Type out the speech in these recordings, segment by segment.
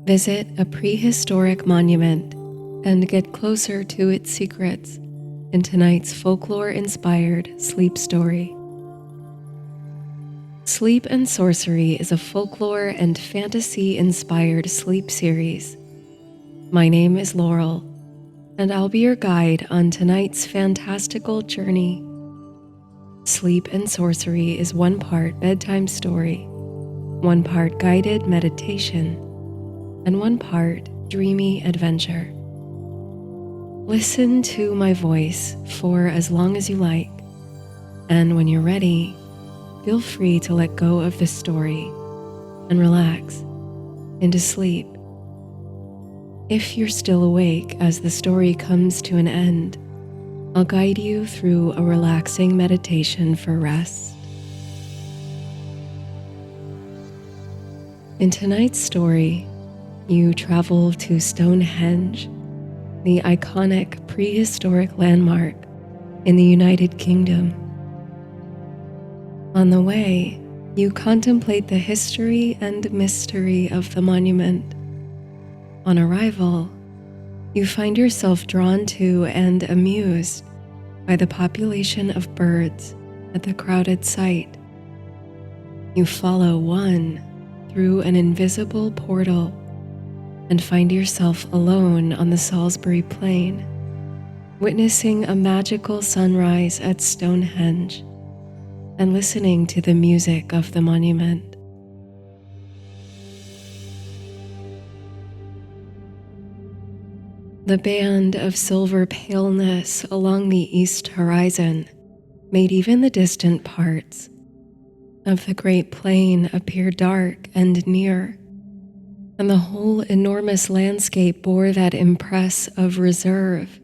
Visit a prehistoric monument and get closer to its secrets in tonight's folklore-inspired sleep story. Sleep and Sorcery is a folklore and fantasy-inspired sleep series. My name is Laurel, and I'll be your guide on tonight's fantastical journey. Sleep and Sorcery is one part bedtime story, one part guided meditation, and one part dreamy adventure. Listen to my voice for as long as you like, and when you're ready, feel free to let go of the story and relax into sleep. If you're still awake as the story comes to an end, I'll guide you through a relaxing meditation for rest. In tonight's story, you travel to Stonehenge, the iconic prehistoric landmark in the United Kingdom. On the way, you contemplate the history and mystery of the monument. On arrival, you find yourself drawn to and amused by the population of birds at the crowded site. You follow one through an invisible portal and find yourself alone on the Salisbury Plain, witnessing a magical sunrise at Stonehenge and listening to the music of the monument. The band of silver paleness along the east horizon made even the distant parts of the Great Plain appear dark and near, and the whole enormous landscape bore that impress of reserve,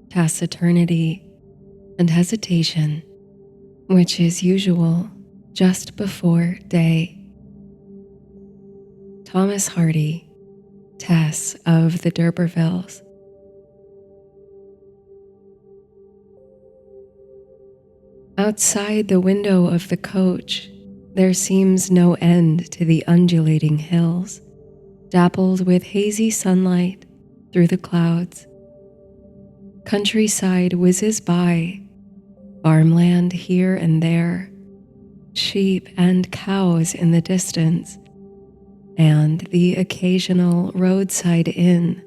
taciturnity, and hesitation, which is usual just before day. Thomas Hardy, Tess of the D'Urbervilles. Outside the window of the coach, there seems no end to the undulating hills, dappled with hazy sunlight through the clouds. Countryside whizzes by, farmland here and there, sheep and cows in the distance, and the occasional roadside inn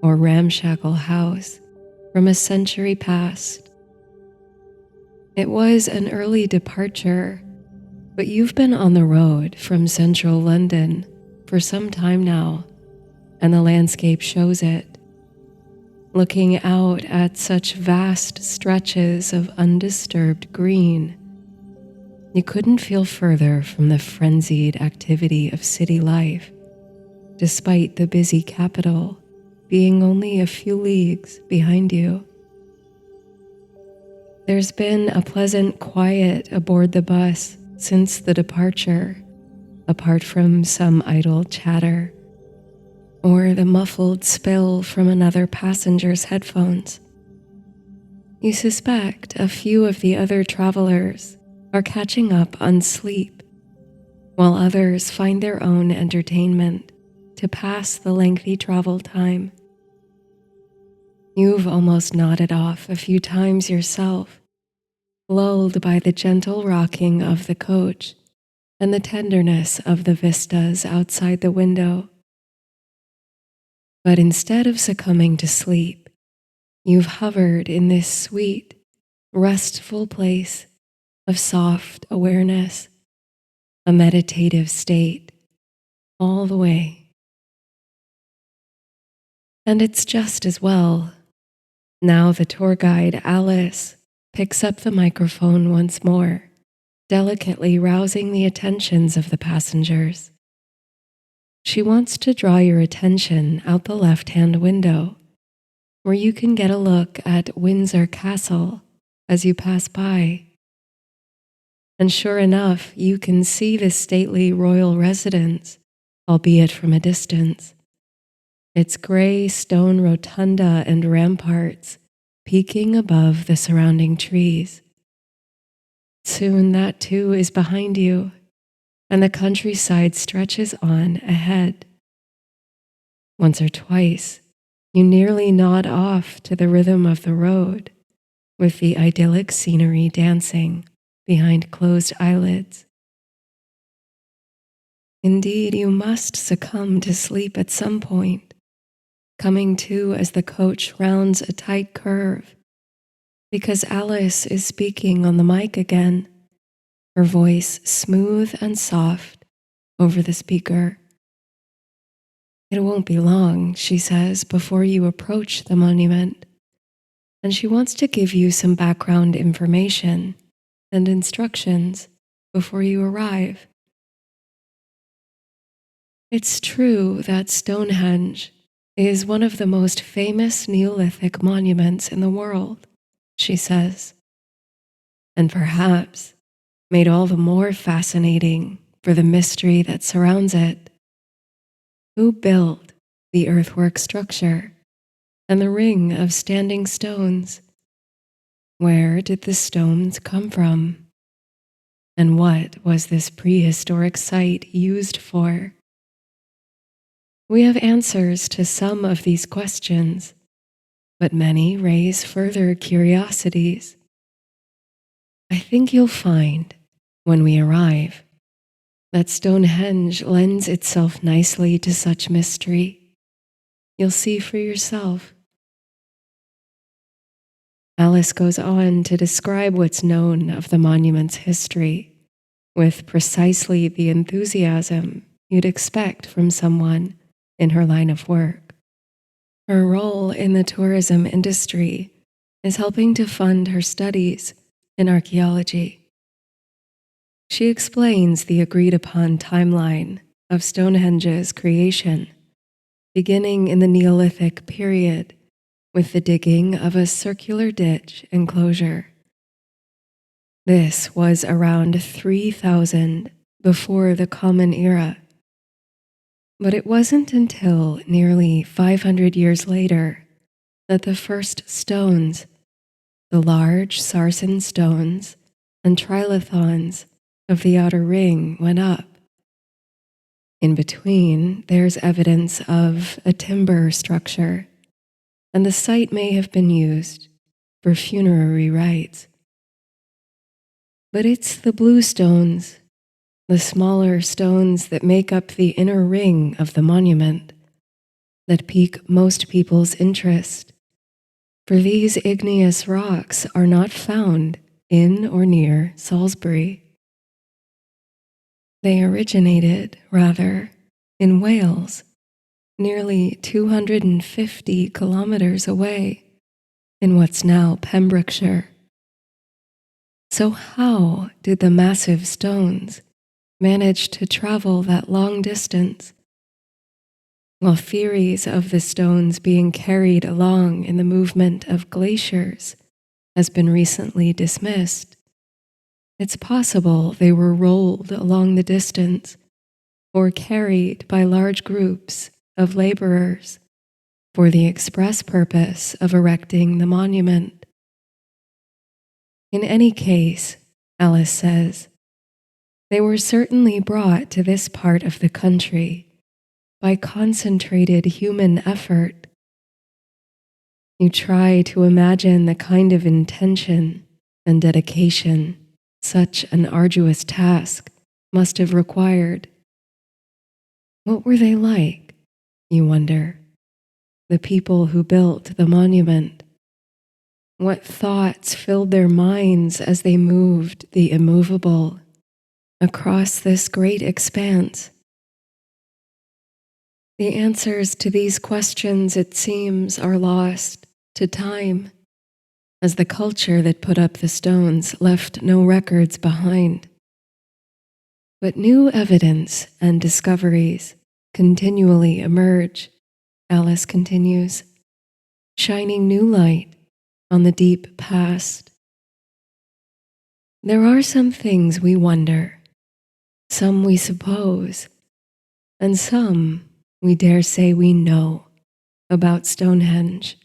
or ramshackle house from a century past. It was an early departure, but you've been on the road from central London for some time now, and the landscape shows it. Looking out at such vast stretches of undisturbed green, you couldn't feel further from the frenzied activity of city life, despite the busy capital being only a few leagues behind you. There's been a pleasant quiet aboard the bus since the departure, apart from some idle chatter or the muffled spill from another passenger's headphones. You suspect a few of the other travelers are catching up on sleep, while others find their own entertainment to pass the lengthy travel time. You've almost nodded off a few times yourself, lulled by the gentle rocking of the coach and the tenderness of the vistas outside the window. But instead of succumbing to sleep, you've hovered in this sweet, restful place of soft awareness, a meditative state, all the way. And it's just as well. Now the tour guide, Alice, picks up the microphone once more, delicately rousing the attentions of the passengers. She wants to draw your attention out the left-hand window, where you can get a look at Windsor Castle as you pass by. And sure enough, you can see the stately royal residence, albeit from a distance. Its gray stone rotunda and ramparts peeking above the surrounding trees. Soon that too is behind you, and the countryside stretches on ahead. Once or twice, you nearly nod off to the rhythm of the road, with the idyllic scenery dancing behind closed eyelids. Indeed, you must succumb to sleep at some point, coming to as the coach rounds a tight curve, because Alice is speaking on the mic again, her voice smooth and soft over the speaker. It won't be long, she says, before you approach the monument, and she wants to give you some background information and instructions before you arrive. It's true that Stonehenge is one of the most famous Neolithic monuments in the world, she says, and perhaps made all the more fascinating for the mystery that surrounds it. Who built the earthwork structure and the ring of standing stones? Where did the stones come from? And what was this prehistoric site used for? We have answers to some of these questions, but many raise further curiosities. I think you'll find, when we arrive, that Stonehenge lends itself nicely to such mystery. You'll see for yourself. Alice goes on to describe what's known of the monument's history with precisely the enthusiasm you'd expect from someone in her line of work. Her role in the tourism industry is helping to fund her studies in archaeology. She explains the agreed-upon timeline of Stonehenge's creation, beginning in the Neolithic period with the digging of a circular ditch enclosure. This was around 3000 before the Common Era. But it wasn't until nearly 500 years later that the first stones, the large sarsen stones and trilithons of the outer ring, went up. In between, there's evidence of a timber structure, and the site may have been used for funerary rites. But it's the blue stones, the smaller stones that make up the inner ring of the monument, that pique most people's interest, for these igneous rocks are not found in or near Salisbury. They originated, rather, in Wales, nearly 250 kilometers away, in what's now Pembrokeshire. So how did the massive stones manage to travel that long distance? While theories of the stones being carried along in the movement of glaciers has been recently dismissed, it's possible they were rolled along the distance or carried by large groups of laborers for the express purpose of erecting the monument. In any case, Alice says, they were certainly brought to this part of the country by concentrated human effort. You try to imagine the kind of intention and dedication such an arduous task must have required. What were they like, you wonder, the people who built the monument? What thoughts filled their minds as they moved the immovable across this great expanse? The answers to these questions, it seems, are lost to time, as the culture that put up the stones left no records behind. But new evidence and discoveries continually emerge, Alice continues, shining new light on the deep past. There are some things we wonder, some we suppose, and some we dare say we know about Stonehenge.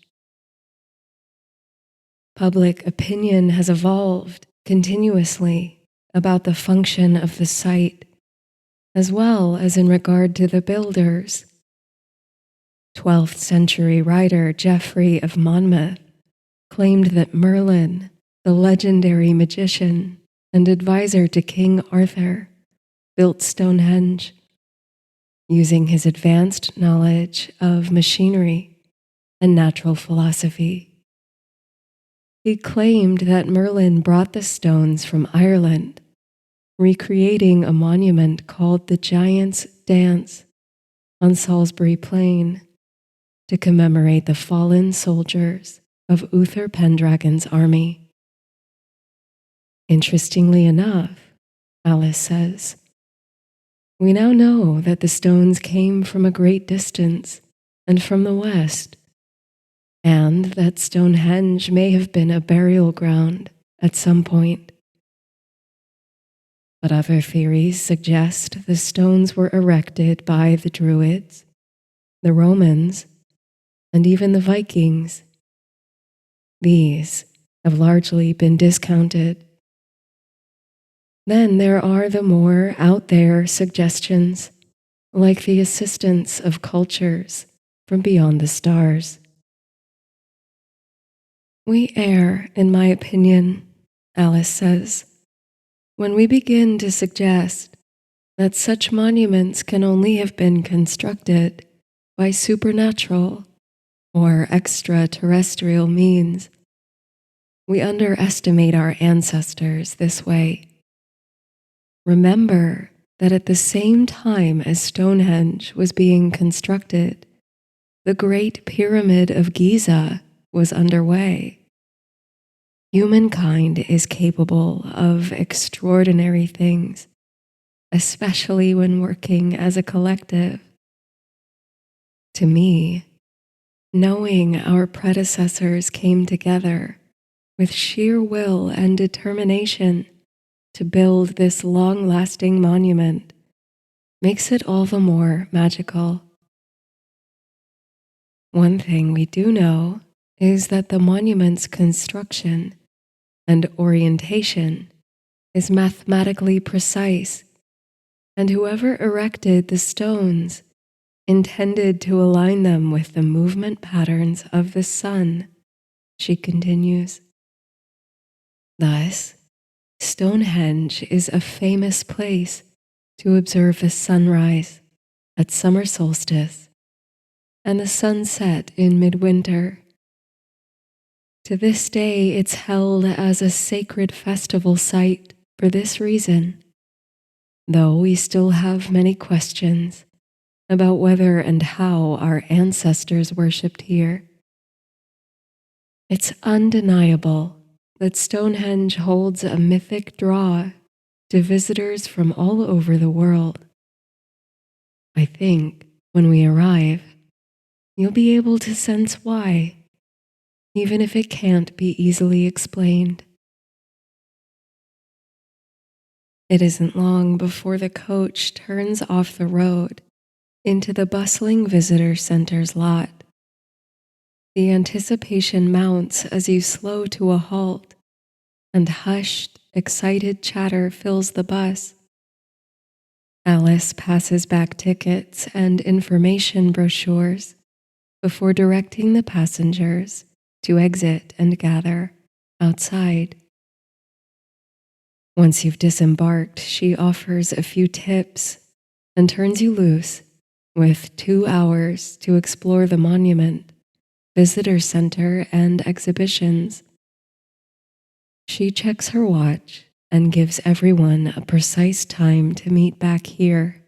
Public opinion has evolved continuously about the function of the site, as well as in regard to the builders. 12th century writer Geoffrey of Monmouth claimed that Merlin, the legendary magician and advisor to King Arthur, built Stonehenge using his advanced knowledge of machinery and natural philosophy. He claimed that Merlin brought the stones from Ireland, recreating a monument called the Giant's Dance on Salisbury Plain to commemorate the fallen soldiers of Uther Pendragon's army. Interestingly enough, Alice says, we now know that the stones came from a great distance and from the west, and that Stonehenge may have been a burial ground at some point. But other theories suggest the stones were erected by the Druids, the Romans, and even the Vikings. These have largely been discounted. Then there are the more out there suggestions, like the assistance of cultures from beyond the stars. We err, in my opinion, Alice says, when we begin to suggest that such monuments can only have been constructed by supernatural or extraterrestrial means. We underestimate our ancestors this way. Remember that at the same time as Stonehenge was being constructed, the Great Pyramid of Giza was underway. Humankind is capable of extraordinary things, especially when working as a collective. To me, knowing our predecessors came together with sheer will and determination to build this long-lasting monument makes it all the more magical. One thing we do know is that the monument's construction and orientation is mathematically precise, and whoever erected the stones intended to align them with the movement patterns of the sun, she continues. Thus, Stonehenge is a famous place to observe the sunrise at summer solstice and the sunset in midwinter. To this day, it's held as a sacred festival site for this reason, though we still have many questions about whether and how our ancestors worshipped here. It's undeniable that Stonehenge holds a mythic draw to visitors from all over the world. I think when we arrive, you'll be able to sense why, even if it can't be easily explained. It isn't long before the coach turns off the road into the bustling visitor center's lot. The anticipation mounts as you slow to a halt, and hushed, excited chatter fills the bus. Alice passes back tickets and information brochures before directing the passengers to exit and gather outside. Once you've disembarked, she offers a few tips and turns you loose with 2 hours to explore the monument, visitor center, and exhibitions. She checks her watch and gives everyone a precise time to meet back here.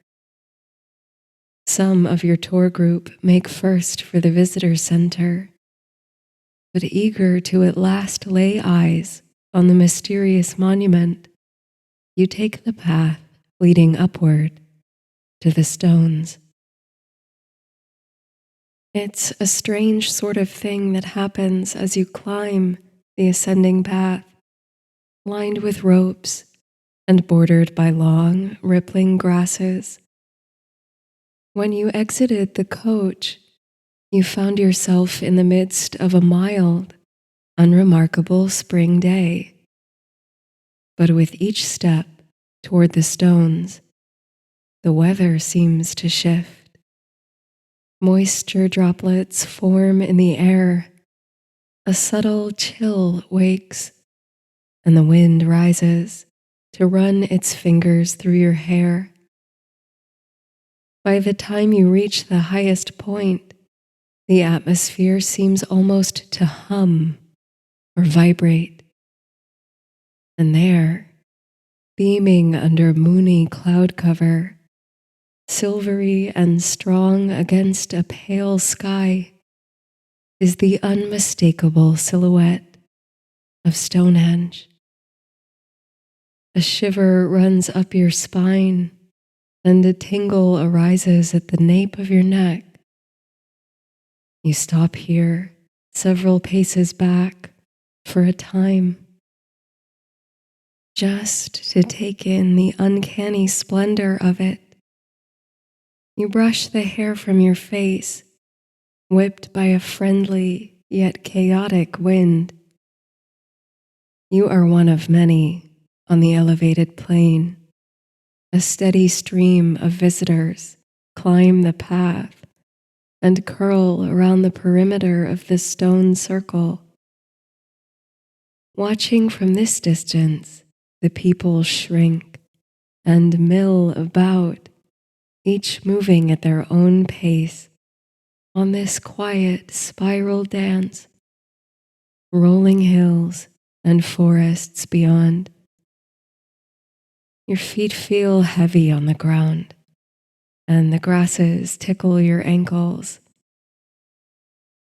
Some of your tour group make first for the visitor center, but eager to at last lay eyes on the mysterious monument, you take the path leading upward to the stones. It's a strange sort of thing that happens as you climb the ascending path, lined with ropes and bordered by long, rippling grasses. When you exited the coach, you found yourself in the midst of a mild, unremarkable spring day. But with each step toward the stones, the weather seems to shift. Moisture droplets form in the air. A subtle chill wakes, and the wind rises to run its fingers through your hair. By the time you reach the highest point, the atmosphere seems almost to hum or vibrate. And there, beaming under moony cloud cover, silvery and strong against a pale sky, is the unmistakable silhouette of Stonehenge. A shiver runs up your spine, and a tingle arises at the nape of your neck. You stop here, several paces back, for a time, just to take in the uncanny splendor of it. You brush the hair from your face, whipped by a friendly yet chaotic wind. You are one of many on the elevated plain. A steady stream of visitors climb the path and curl around the perimeter of the stone circle. Watching from this distance, the people shrink and mill about, each moving at their own pace on this quiet spiral dance, rolling hills and forests beyond. Your feet feel heavy on the ground, and the grasses tickle your ankles.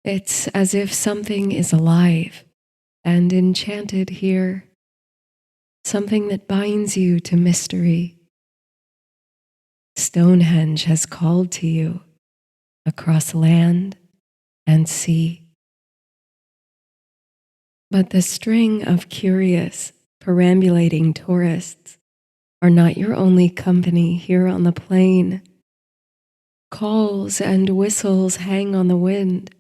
It's as if something is alive and enchanted here, something that binds you to mystery. Stonehenge has called to you across land and sea. But the string of curious, perambulating tourists are not your only company here on the plain. Calls and whistles hang on the wind,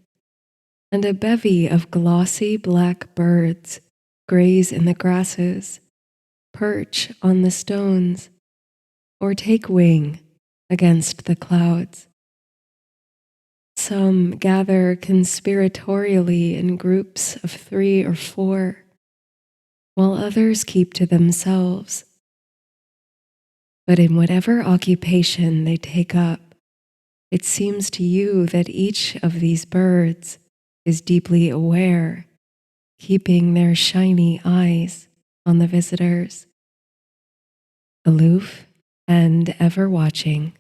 and a bevy of glossy black birds graze in the grasses, perch on the stones, or take wing against the clouds. Some gather conspiratorially in groups of 3 or 4, while others keep to themselves. But in whatever occupation they take up, it seems to you that each of these birds is deeply aware, keeping their shiny eyes on the visitors. Aloof and ever watching,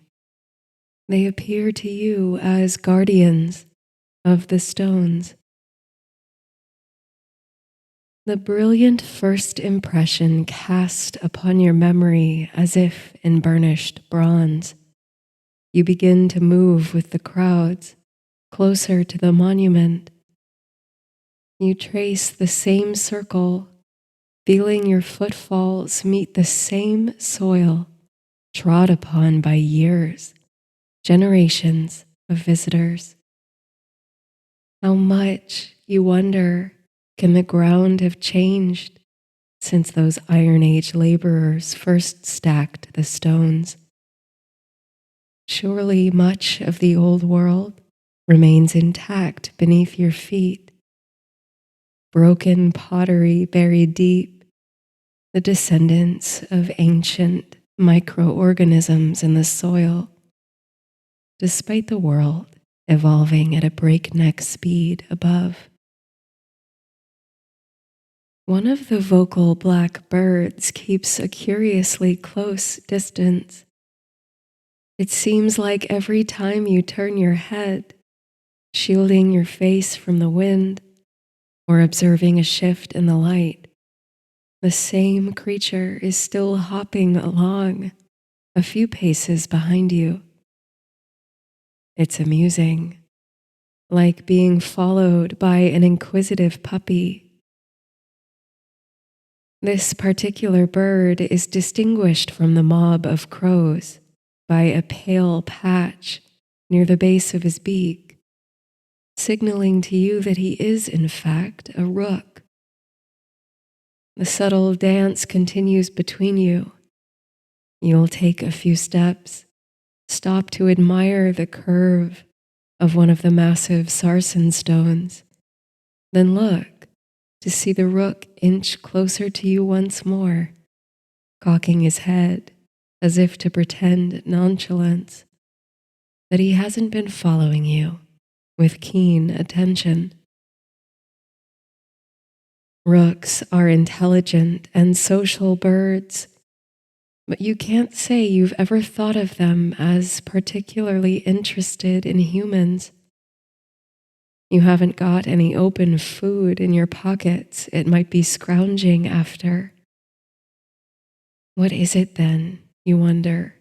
they appear to you as guardians of the stones. The brilliant first impression cast upon your memory as if in burnished bronze. You begin to move with the crowds, closer to the monument. You trace the same circle, feeling your footfalls meet the same soil, trod upon by years, generations of visitors. How much, you wonder, can the ground have changed since those Iron Age laborers first stacked the stones? Surely much of the old world remains intact beneath your feet. Broken pottery buried deep, the descendants of ancient microorganisms in the soil, despite the world evolving at a breakneck speed above. One of the vocal black birds keeps a curiously close distance. It seems like every time you turn your head, shielding your face from the wind or observing a shift in the light, the same creature is still hopping along a few paces behind you. It's amusing, like being followed by an inquisitive puppy. This particular bird is distinguished from the mob of crows by a pale patch near the base of his beak, signaling to you that he is, in fact, a rook. The subtle dance continues between you. You'll take a few steps, stop to admire the curve of one of the massive sarsen stones, then look to see the rook inch closer to you once more, cocking his head as if to pretend nonchalance that he hasn't been following you with keen attention. Rooks are intelligent and social birds, but you can't say you've ever thought of them as particularly interested in humans. You haven't got any open food in your pockets it might be scrounging after. What is it then, you wonder,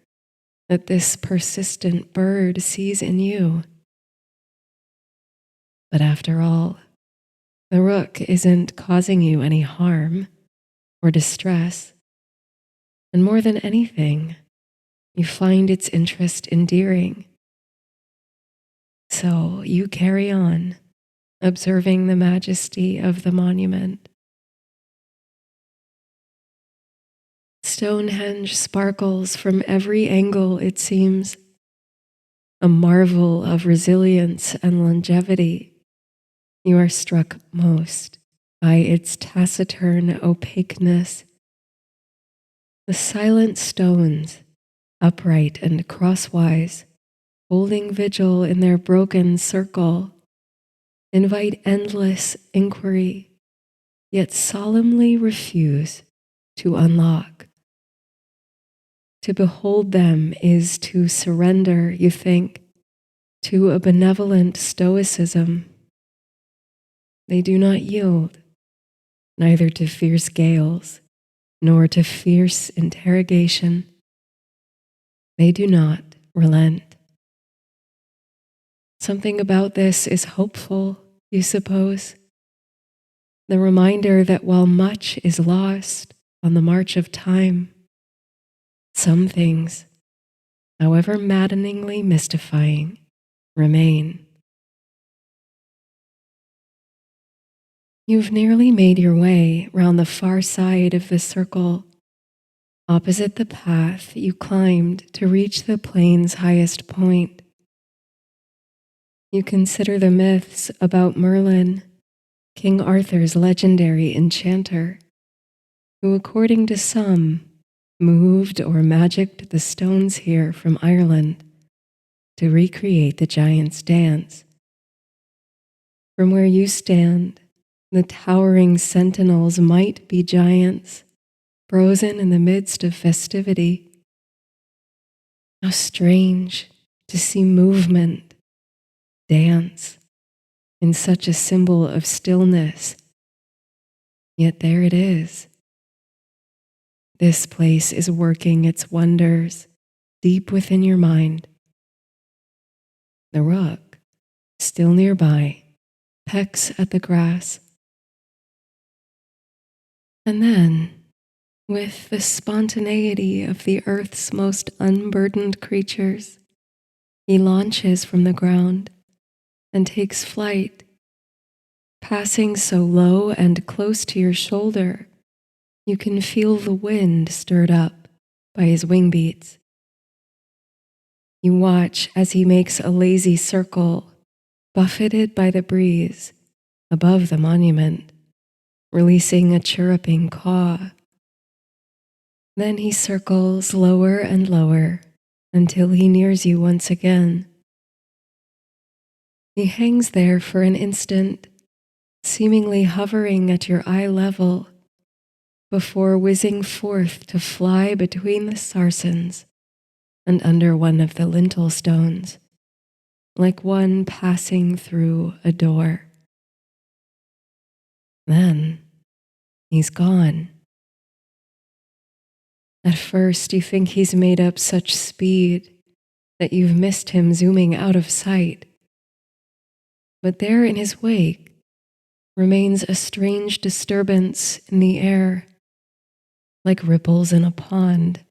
that this persistent bird sees in you? But after all, the rook isn't causing you any harm or distress, and more than anything, you find its interest endearing. So you carry on, observing the majesty of the monument. Stonehenge sparkles from every angle, it seems, a marvel of resilience and longevity. You are struck most by its taciturn opaqueness. The silent stones, upright and crosswise, holding vigil in their broken circle, invite endless inquiry, yet solemnly refuse to unlock. To behold them is to surrender, you think, to a benevolent stoicism. They do not yield, neither to fierce gales, nor to fierce interrogation. They do not relent. Something about this is hopeful, you suppose? The reminder that while much is lost on the march of time, some things, however maddeningly mystifying, remain. You've nearly made your way round the far side of the circle, opposite the path you climbed to reach the plain's highest point. You consider the myths about Merlin, King Arthur's legendary enchanter, who, according to some, moved or magicked the stones here from Ireland to recreate the giant's dance. From where you stand, the towering sentinels might be giants, frozen in the midst of festivity. How strange to see movement, dance, in such a symbol of stillness. Yet there it is. This place is working its wonders deep within your mind. The rook, still nearby, pecks at the grass. And then, with the spontaneity of the earth's most unburdened creatures, he launches from the ground and takes flight, passing so low and close to your shoulder, you can feel the wind stirred up by his wing beats. You watch as he makes a lazy circle, buffeted by the breeze, above the monument, releasing a chirruping caw. Then he circles lower and lower until he nears you once again. He hangs there for an instant, seemingly hovering at your eye level, before whizzing forth to fly between the sarsens and under one of the lintel stones, like one passing through a door. Then he's gone. At first, you think he's made up such speed that you've missed him zooming out of sight. But there in his wake remains a strange disturbance in the air, like ripples in a pond.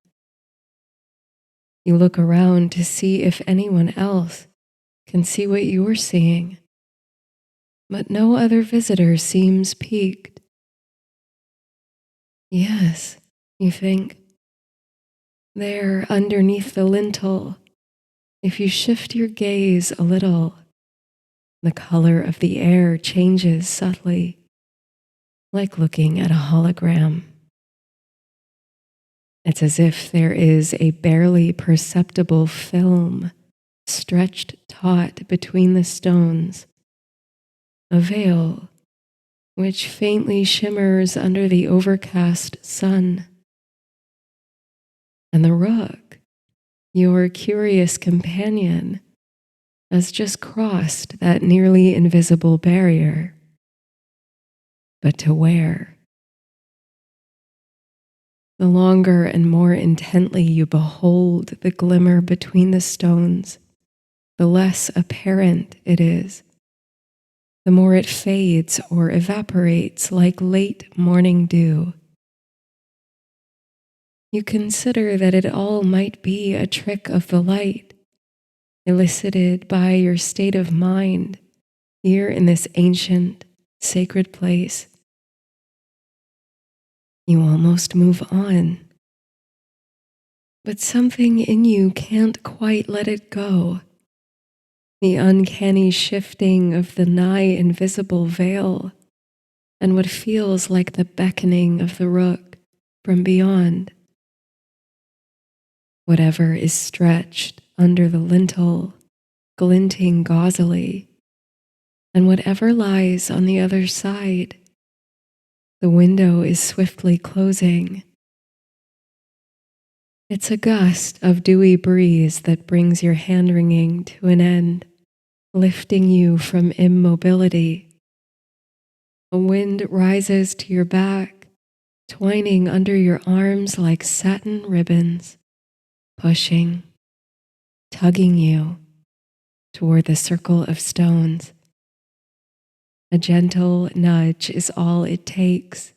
You look around to see if anyone else can see what you're seeing, but no other visitor seems piqued. Yes, you think. There, underneath the lintel, if you shift your gaze a little, The color of the air changes subtly, like looking at a hologram. It's as if there is a barely perceptible film stretched taut between the stones, a veil which faintly shimmers under the overcast sun. And the rook, your curious companion, has just crossed that nearly invisible barrier. But to where? The longer and more intently you behold the glimmer between the stones, the less apparent it is, the more it fades or evaporates like late morning dew. You consider that it all might be a trick of the light, elicited by your state of mind here in this ancient, sacred place. You almost move on, but something in you can't quite let it go. The uncanny shifting of the nigh invisible veil and what feels like the beckoning of the rook from beyond. Whatever is stretched under the lintel, glinting gauzily, and whatever lies on the other side, the window is swiftly closing. It's a gust of dewy breeze that brings your hand-wringing to an end, lifting you from immobility. A wind rises to your back, twining under your arms like satin ribbons, pushing, tugging you toward the circle of stones. A gentle nudge is all it takes.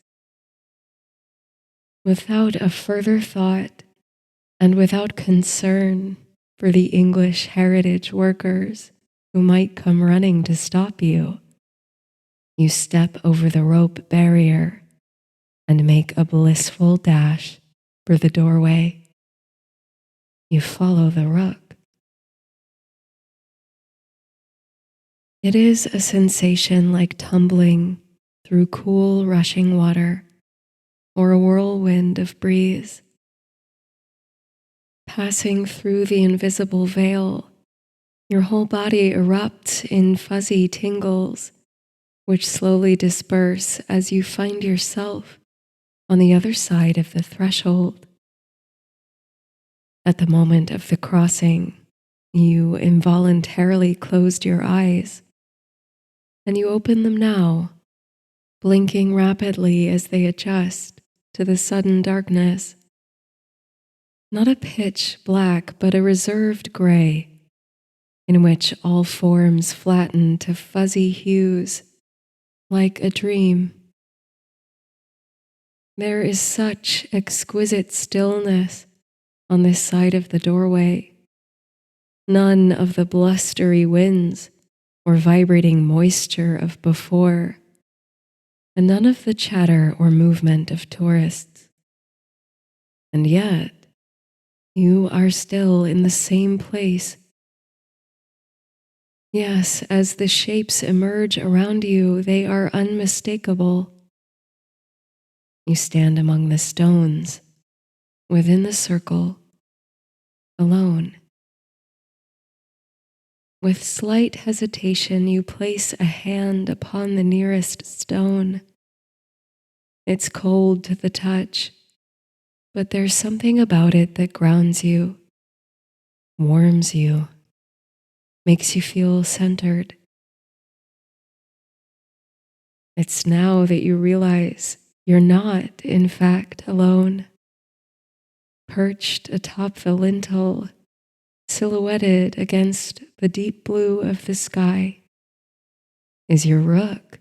Without a further thought and without concern for the English heritage workers who might come running to stop you, you step over the rope barrier and make a blissful dash for the doorway. You follow the rook. It is a sensation like tumbling through cool, rushing water or a whirlwind of breeze. Passing through the invisible veil, your whole body erupts in fuzzy tingles, which slowly disperse as you find yourself on the other side of the threshold. At the moment of the crossing, you involuntarily closed your eyes, and you open them now, blinking rapidly as they adjust to the sudden darkness. Not a pitch black, but a reserved gray, in which all forms flatten to fuzzy hues, like a dream. There is such exquisite stillness on this side of the doorway. None of the blustery winds or vibrating moisture of before, and none of the chatter or movement of tourists. And yet, you are still in the same place. Yes, as the shapes emerge around you, they are unmistakable. You stand among the stones, within the circle, alone. With slight hesitation, you place a hand upon the nearest stone. It's cold to the touch, but there's something about it that grounds you, warms you, makes you feel centered. It's now that you realize you're not, in fact, alone. Perched atop the lintel, silhouetted against the deep blue of the sky, is your rook.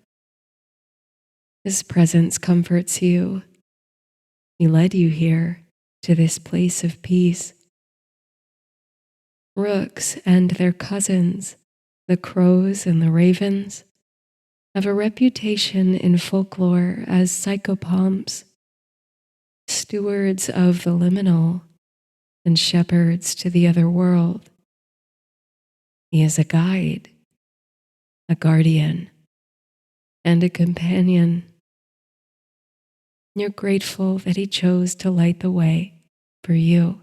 His presence comforts you. He led you here to this place of peace. Rooks and their cousins, the crows and the ravens, have a reputation in folklore as psychopomps, stewards of the liminal and shepherds to the other world. He is a guide, a guardian, and a companion. You're grateful that he chose to light the way for you.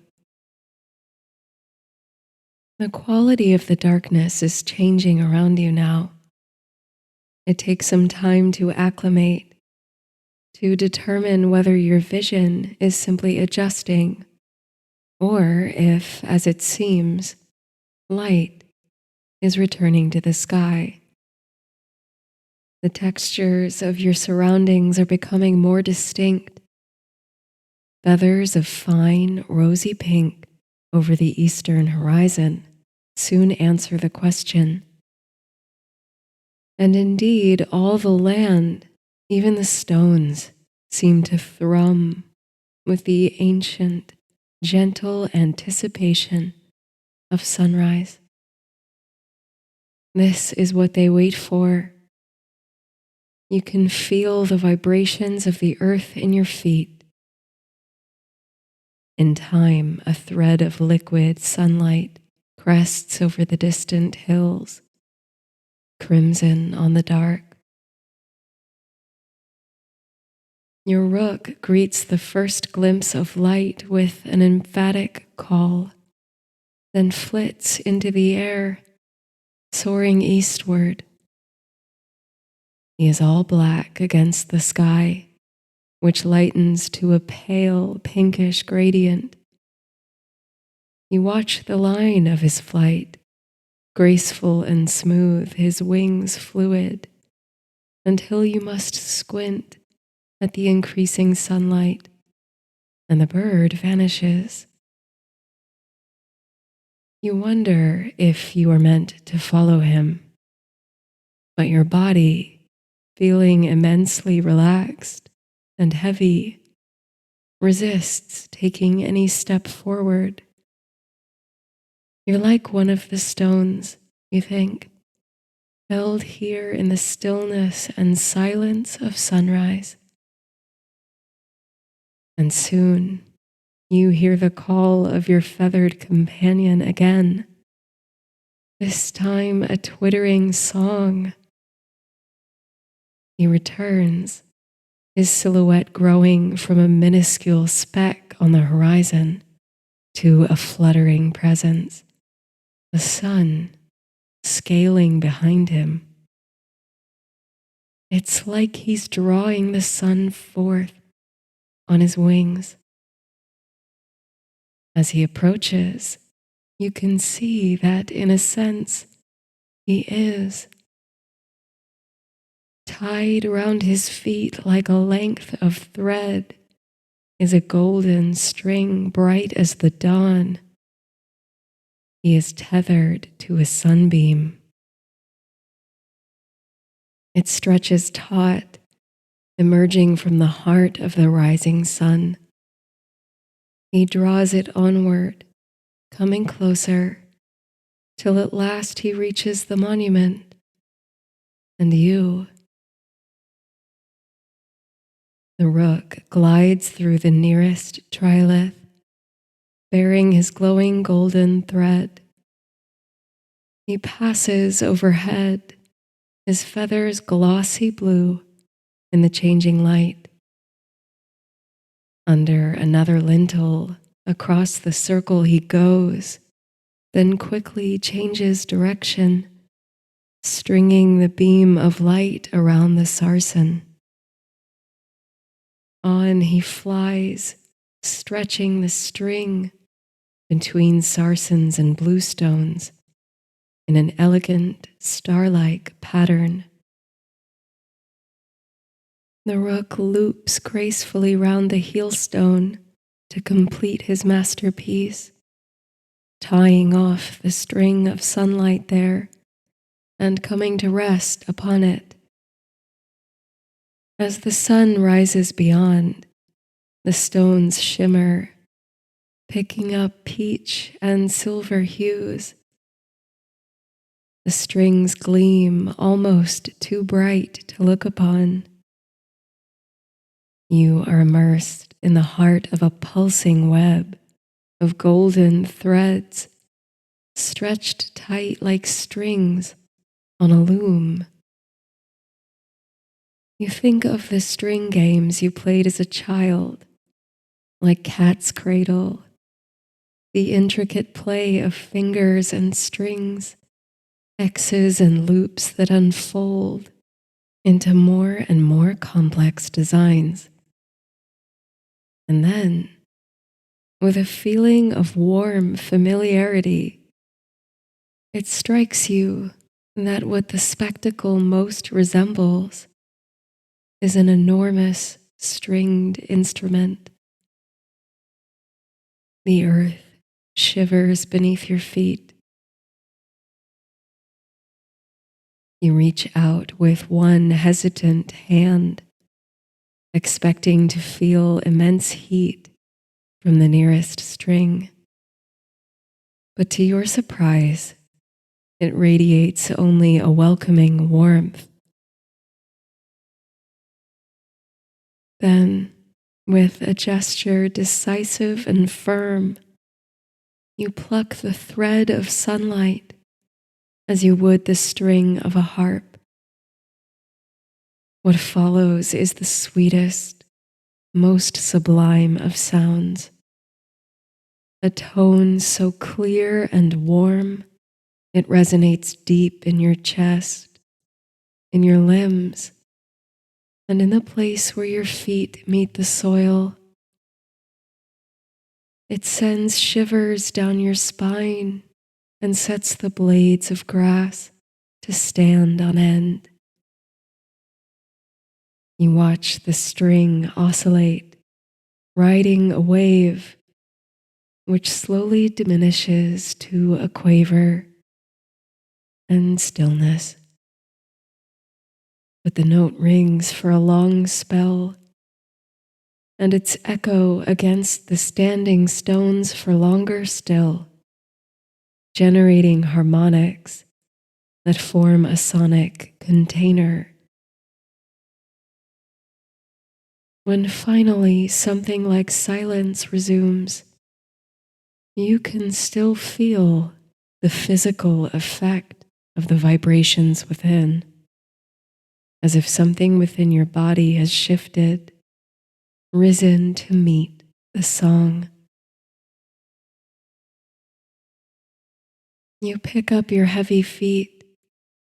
The quality of the darkness is changing around you now. It takes some time to acclimate, to determine whether your vision is simply adjusting, or if, as it seems, light is returning to the sky. The textures of your surroundings are becoming more distinct. Feathers of fine, rosy pink over the eastern horizon soon answer the question. And indeed, all the land, even the stones, seem to thrum with the ancient, gentle anticipation of sunrise. This is what they wait for. You can feel the vibrations of the earth in your feet. In time, a thread of liquid sunlight crests over the distant hills, crimson on the dark. Your rook greets the first glimpse of light with an emphatic call, then flits into the air, soaring eastward. He is all black against the sky, which lightens to a pale pinkish gradient. You watch the line of his flight, graceful and smooth, his wings fluid, until you must squint at the increasing sunlight, and the bird vanishes. You wonder if you are meant to follow him, but your body, feeling immensely relaxed and heavy, resists taking any step forward. You're like one of the stones, you think, held here in the stillness and silence of sunrise. And soon you hear the call of your feathered companion again, this time a twittering song. He returns, his silhouette growing from a minuscule speck on the horizon to a fluttering presence, the sun scaling behind him. It's like he's drawing the sun forth on his wings. As he approaches, you can see that in a sense he is. Tied around his feet like a length of thread is a golden string bright as the dawn. He is tethered to a sunbeam. It stretches taut, emerging from the heart of the rising sun. He draws it onward, coming closer, till at last he reaches the monument, and you. The rook glides through the nearest trilith, bearing his glowing golden thread. He passes overhead, his feathers glossy blue in the changing light. Under another lintel, across the circle he goes, then quickly changes direction, stringing the beam of light around the sarsen. On he flies, stretching the string between sarsens and bluestones in an elegant star-like pattern. The rook loops gracefully round the heelstone to complete his masterpiece, tying off the string of sunlight there and coming to rest upon it. As the sun rises beyond, the stones shimmer, picking up peach and silver hues. The strings gleam almost too bright to look upon. You are immersed in the heart of a pulsing web of golden threads, stretched tight like strings on a loom. You think of the string games you played as a child, like cat's cradle, the intricate play of fingers and strings, X's and loops that unfold into more and more complex designs. And then, with a feeling of warm familiarity, it strikes you that what the spectacle most resembles is an enormous stringed instrument. The earth shivers beneath your feet. You reach out with one hesitant hand, expecting to feel immense heat from the nearest string. But to your surprise, it radiates only a welcoming warmth. Then, with a gesture decisive and firm, you pluck the thread of sunlight as you would the string of a harp. What follows is the sweetest, most sublime of sounds. A tone so clear and warm, it resonates deep in your chest, in your limbs, and in the place where your feet meet the soil. It sends shivers down your spine and sets the blades of grass to stand on end. You watch the string oscillate, riding a wave which slowly diminishes to a quaver and stillness. But the note rings for a long spell, and its echo against the standing stones for longer still, generating harmonics that form a sonic container. When finally something like silence resumes, you can still feel the physical effect of the vibrations within, as if something within your body has shifted, risen to meet the song. You pick up your heavy feet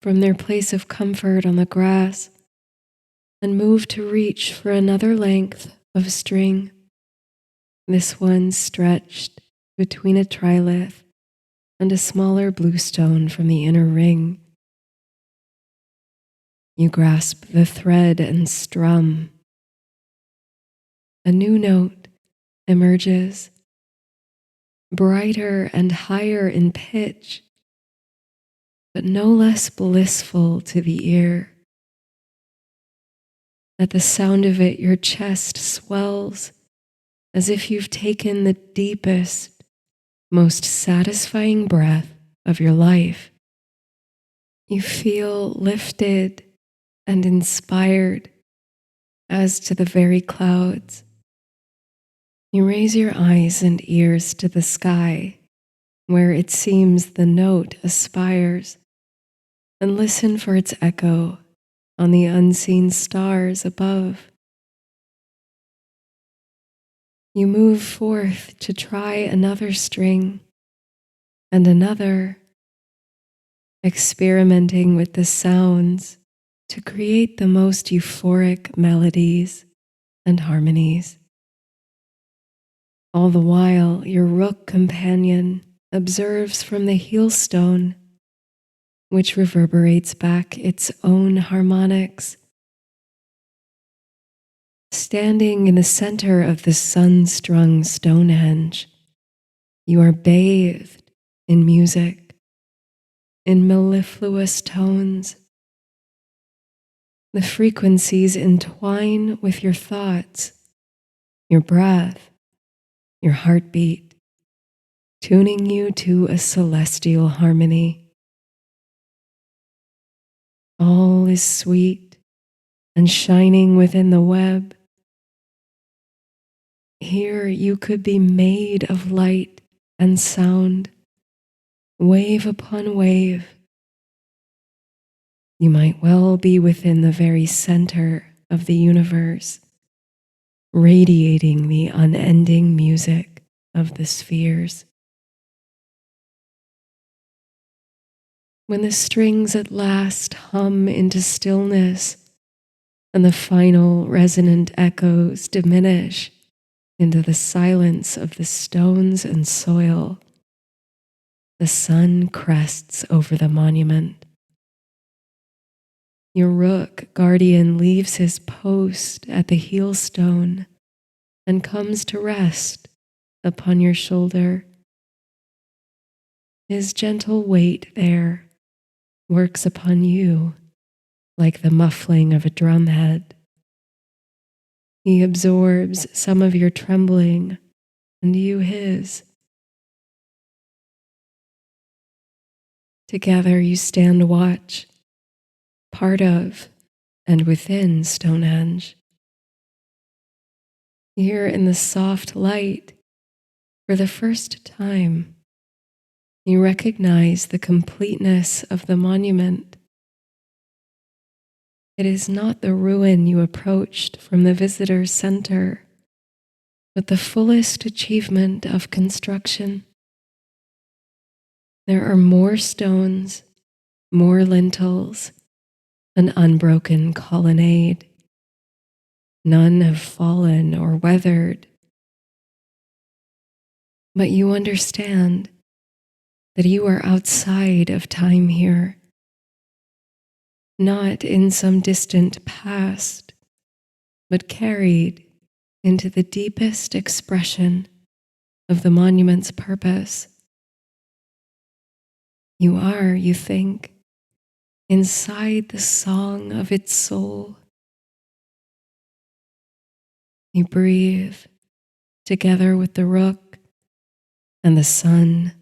from their place of comfort on the grass and move to reach for another length of string, this one stretched between a trilith and a smaller blue stone from the inner ring. You grasp the thread and strum. A new note emerges, brighter and higher in pitch, but no less blissful to the ear. At the sound of it, your chest swells as if you've taken the deepest, most satisfying breath of your life. You feel lifted and inspired as to the very clouds. You raise your eyes and ears to the sky, where it seems the note aspires, and listen for its echo on the unseen stars above. You move forth to try another string and another, experimenting with the sounds to create the most euphoric melodies and harmonies. All the while, your rook companion observes from the heel stone, which reverberates back its own harmonics. Standing in the center of the sun-strung Stonehenge, you are bathed in music, in mellifluous tones. The frequencies entwine with your thoughts, your breath, your heartbeat, tuning you to a celestial harmony. All is sweet and shining within the web. Here you could be made of light and sound, wave upon wave, You might well be within the very center of the universe, radiating the unending music of the spheres. When the strings at last hum into stillness and the final resonant echoes diminish into the silence of the stones and soil, the sun crests over the monument. Your rook guardian leaves his post at the heel stone and comes to rest upon your shoulder. His gentle weight there works upon you like the muffling of a drumhead. He absorbs some of your trembling and you his. Together you stand watch, part of and within Stonehenge. Here in the soft light, for the first time, you recognize the completeness of the monument. It is not the ruin you approached from the visitor center, but the fullest achievement of construction. There are more stones, more lintels, an unbroken colonnade. None have fallen or weathered. But you understand that you are outside of time here, not in some distant past, but carried into the deepest expression of the monument's purpose. You are, you think, inside the song of its soul. You breathe together with the rook and the sun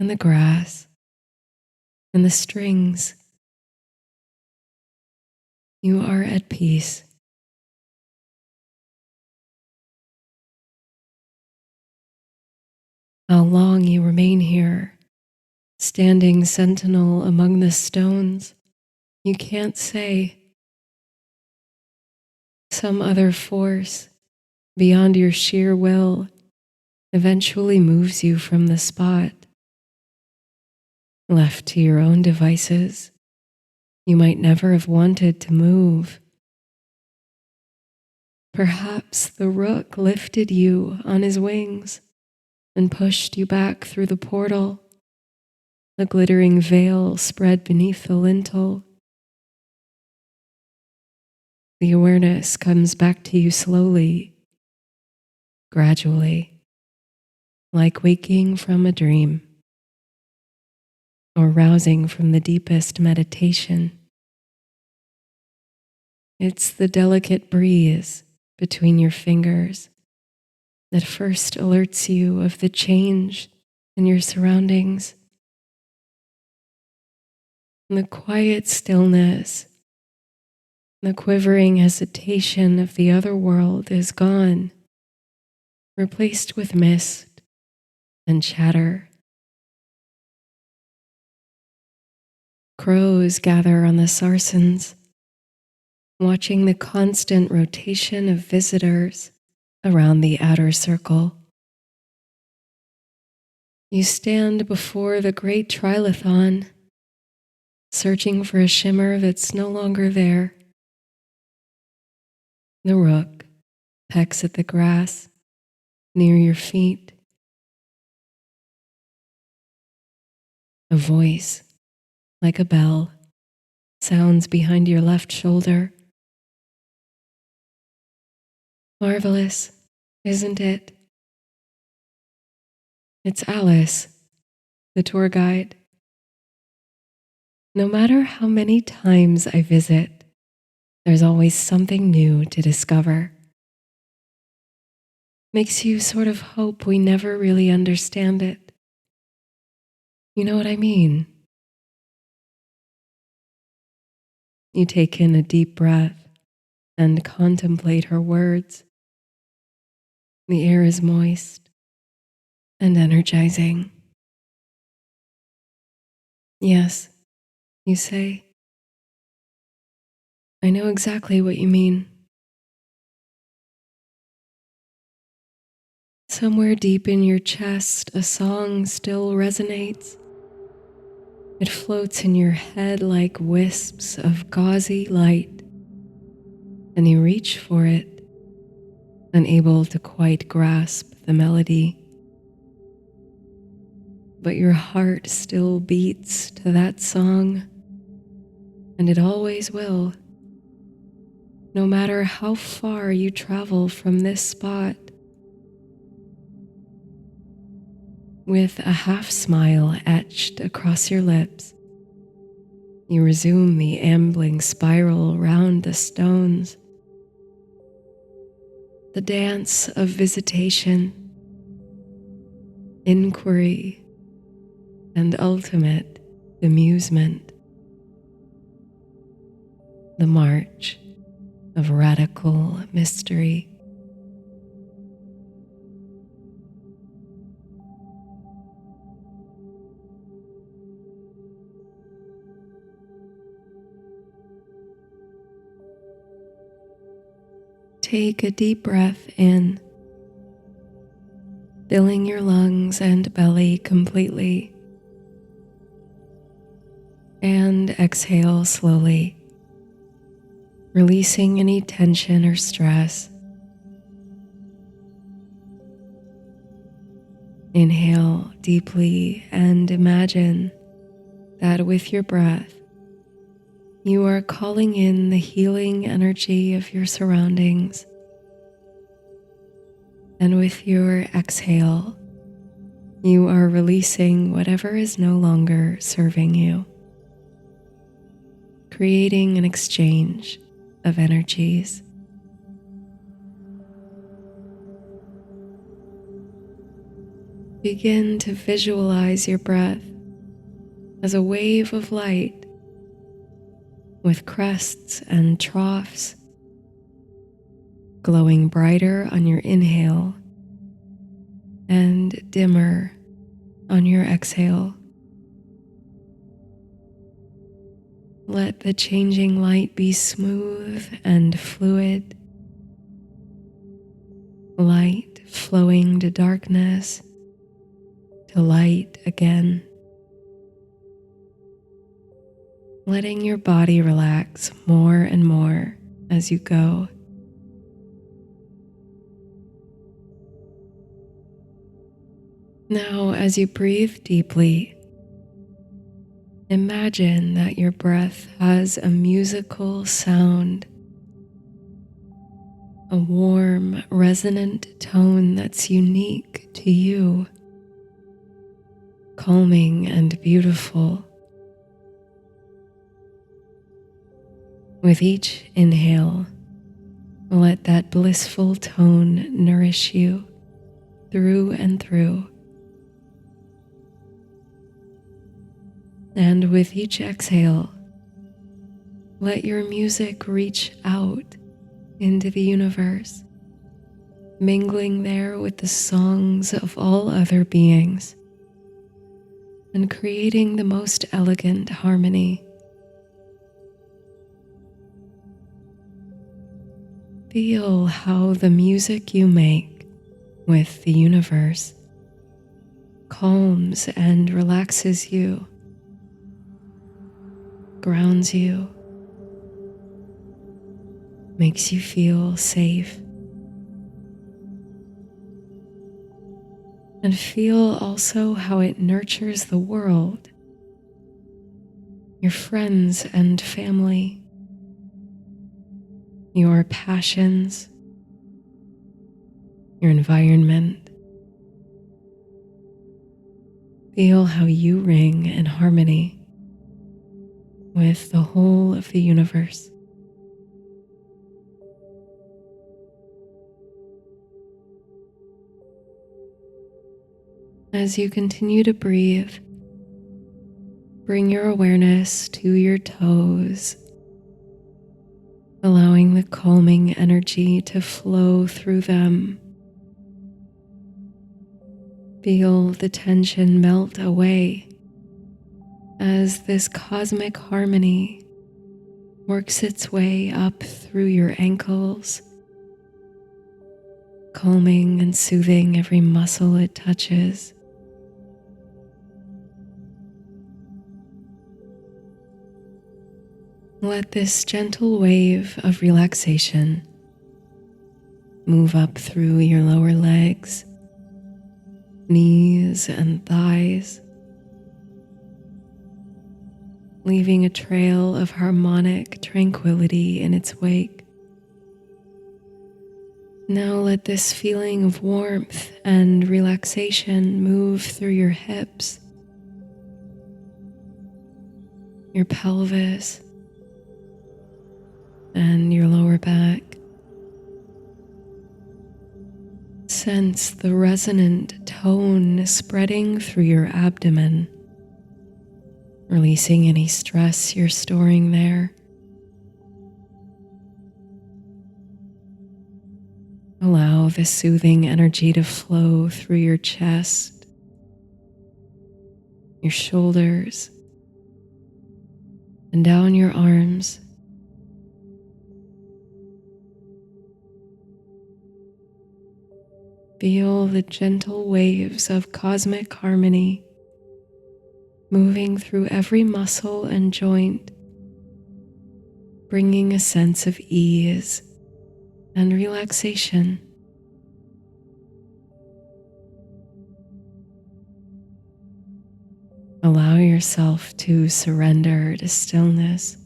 and the grass and the strings. You are at peace. How long you remain here, standing sentinel among the stones, you can't say. Some other force beyond your sheer will eventually moves you from the spot. Left to your own devices, you might never have wanted to move. Perhaps the rook lifted you on his wings and pushed you back through the portal. A glittering veil spread beneath the lintel. The awareness comes back to you slowly, gradually, like waking from a dream or rousing from the deepest meditation. It's the delicate breeze between your fingers that first alerts you of the change in your surroundings. And the quiet stillness, the quivering hesitation of the other world is gone, replaced with mist and chatter. Crows gather on the sarsens, watching the constant rotation of visitors around the outer circle. You stand before the great trilithon, searching for a shimmer that's no longer there. The rook pecks at the grass near your feet. A voice, like a bell, sounds behind your left shoulder. Marvelous, isn't it? It's Alice, the tour guide. No matter how many times I visit, there's always something new to discover. Makes you sort of hope we never really understand it. You know what I mean? You take in a deep breath and contemplate her words. The air is moist and energizing. Yes, you say, I know exactly what you mean. Somewhere deep in your chest, a song still resonates. It floats in your head like wisps of gauzy light, and you reach for it, unable to quite grasp the melody. But your heart still beats to that song, and it always will, no matter how far you travel from this spot. With a half smile etched across your lips, you resume the ambling spiral round the stones, the dance of visitation, inquiry, and ultimate amusement, the march of radical mystery. Take a deep breath in, filling your lungs and belly completely, and exhale slowly, releasing any tension or stress. Inhale deeply and imagine that with your breath, you are calling in the healing energy of your surroundings. And with your exhale, you are releasing whatever is no longer serving you, creating an exchange of energies. Begin to visualize your breath as a wave of light with crests and troughs, glowing brighter on your inhale and dimmer on your exhale. Let the changing light be smooth and fluid, light flowing to darkness, to light again. Letting your body relax more and more as you go. Now, as you breathe deeply, imagine that your breath has a musical sound, a warm, resonant tone that's unique to you, calming and beautiful. With each inhale, let that blissful tone nourish you through and through. And with each exhale, let your music reach out into the universe, mingling there with the songs of all other beings and creating the most elegant harmony. Feel how the music you make with the universe calms and relaxes you, grounds you, makes you feel safe. And feel also how it nurtures the world, your friends and family, your passions, your environment. Feel how you ring in harmony with the whole of the universe. As you continue to breathe, bring your awareness to your toes, allowing the calming energy to flow through them. Feel the tension melt away as this cosmic harmony works its way up through your ankles, calming and soothing every muscle it touches. Let this gentle wave of relaxation move up through your lower legs, knees, and thighs, leaving a trail of harmonic tranquility in its wake. Now let this feeling of warmth and relaxation move through your hips, your pelvis, and your lower back. Sense the resonant tone spreading through your abdomen, releasing any stress you're storing there. Allow the soothing energy to flow through your chest, your shoulders, and down your arms. Feel the gentle waves of cosmic harmony moving through every muscle and joint, bringing a sense of ease and relaxation. Allow yourself to surrender to stillness,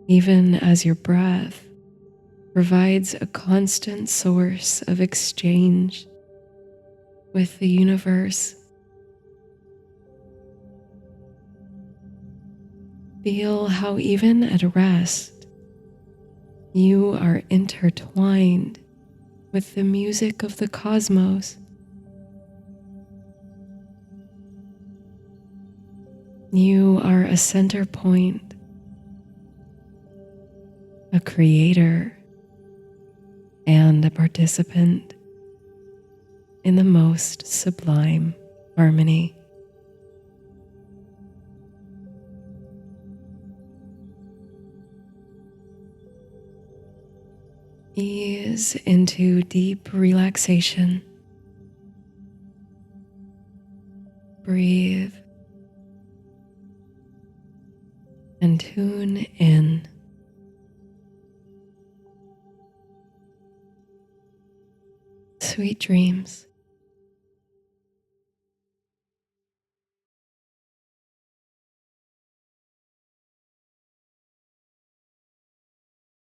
even as your breath provides a constant source of exchange with the universe. Feel how even at rest, you are intertwined with the music of the cosmos. You are a center point, a creator, and a participant in the most sublime harmony. Ease into deep relaxation. Breathe and tune in. Sweet dreams.